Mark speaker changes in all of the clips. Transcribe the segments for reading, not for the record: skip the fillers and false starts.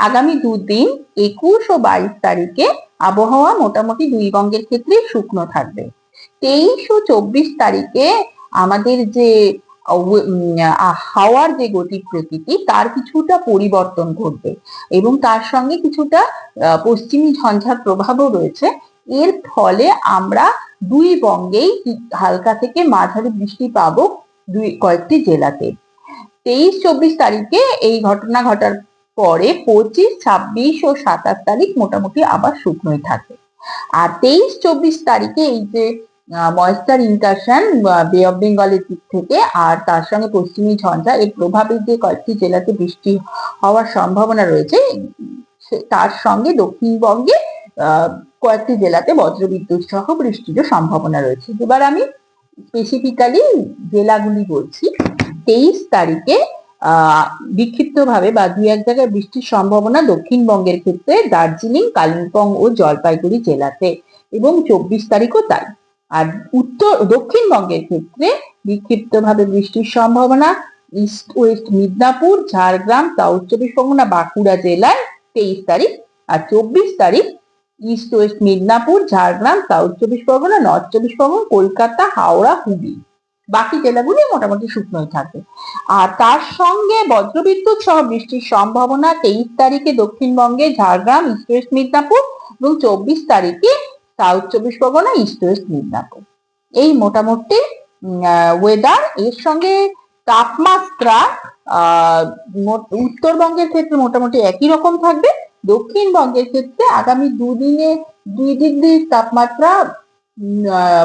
Speaker 1: আগামী দুদিন 21 ও 22 তারিখে আবহাওয়া মোটামুটি দুই বঙ্গের ক্ষেত্রে শুকনো থাকবে। 23 ও 24 তারিখে আমাদের যে হাওয়ার যে গতি প্রকৃতি তার কিছুটা পরিবর্তন ঘটবে এবং তার সঙ্গে কিছুটা পশ্চিমী ঝঞ্ঝার প্রভাবও রয়েছে। এর ফলে আমরা দুই বঙ্গেই হালকা থেকে মাঝারি বৃষ্টি পাবো কয়েকটি জেলাতে। 23-24 তারিখে এই ঘটনা ঘটার পরে 25, 26 ও 27 তারিখ মোটামুটি আবার শুকনোই থাকে। আর 23-24 তারিখে এই যে ময়েস্টার ইনকাশন বে অফ বেঙ্গলের দিক থেকে আর তার সঙ্গে পশ্চিমী ঝঞ্ঝা এর প্রভাবে যে কয়েকটি জেলাতে বৃষ্টি হওয়ার সম্ভাবনা রয়েছে, তার সঙ্গে দক্ষিণবঙ্গে কয়েকটি জেলাতে বজ্রবিদ্যুৎ সহ বৃষ্টিরও সম্ভাবনা রয়েছে। এবার আমি স্পেসিফিক্যালি জেলাগুলি বলছি। 23 তারিখে বিক্ষিপ্তভাবে বা দুই এক জায়গায় বৃষ্টির সম্ভাবনা দক্ষিণবঙ্গের ক্ষেত্রে দার্জিলিং, কালিম্পং ও জলপাইগুড়ি জেলাতে, এবং 24 তারিখও তাই। আর দক্ষিণবঙ্গের ক্ষেত্রে বিক্ষিপ্তভাবে বৃষ্টির সম্ভাবনা east West Midnapore, Jhargram, south 24 Pargana, Bankura জেলায় 23 তারিখ। আর 24 তারিখ east West Midnapore, Jhargram, south 24 Pargana, north 24 Pargana, Kolkata, Howrah, Hooghly, বাকি জেলাগুলি মোটামুটি শুকনোই থাকে। আর তার সঙ্গে বজ্রবিদ্যুৎ সহ বৃষ্টির সম্ভাবনা 23 তারিখে দক্ষিণবঙ্গে ঝাড়গ্রাম, ইস্ট ওয়েস্ট মিদনাপুর, এবং 24 তারিখে south 24 Pargana, east West Midnapore. এই মোটামুটি ওয়েদার। এর সঙ্গে তাপমাত্রা উত্তরবঙ্গের ক্ষেত্রে মোটামুটি একই রকম থাকবে। দক্ষিণবঙ্গের ক্ষেত্রে আগামী দুই ডিগ্রি তাপমাত্রা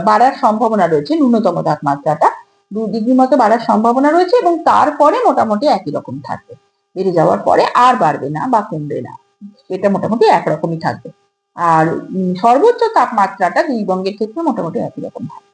Speaker 1: বাড়ার সম্ভাবনা রয়েছে। ন্যূনতম তাপমাত্রাটা 2 ডিগ্রি মতো বাড়ার সম্ভাবনা রয়েছে এবং তারপরে মোটামুটি একই রকম থাকবে। বেড়ে যাওয়ার পরে আর বাড়বে না বা কমবে না, এটা মোটামুটি একরকমই থাকবে। আর সর্বোচ্চ তাপমাত্রাটা দুই বঙ্গের ক্ষেত্রে মোটামুটি একই রকম থাকবে।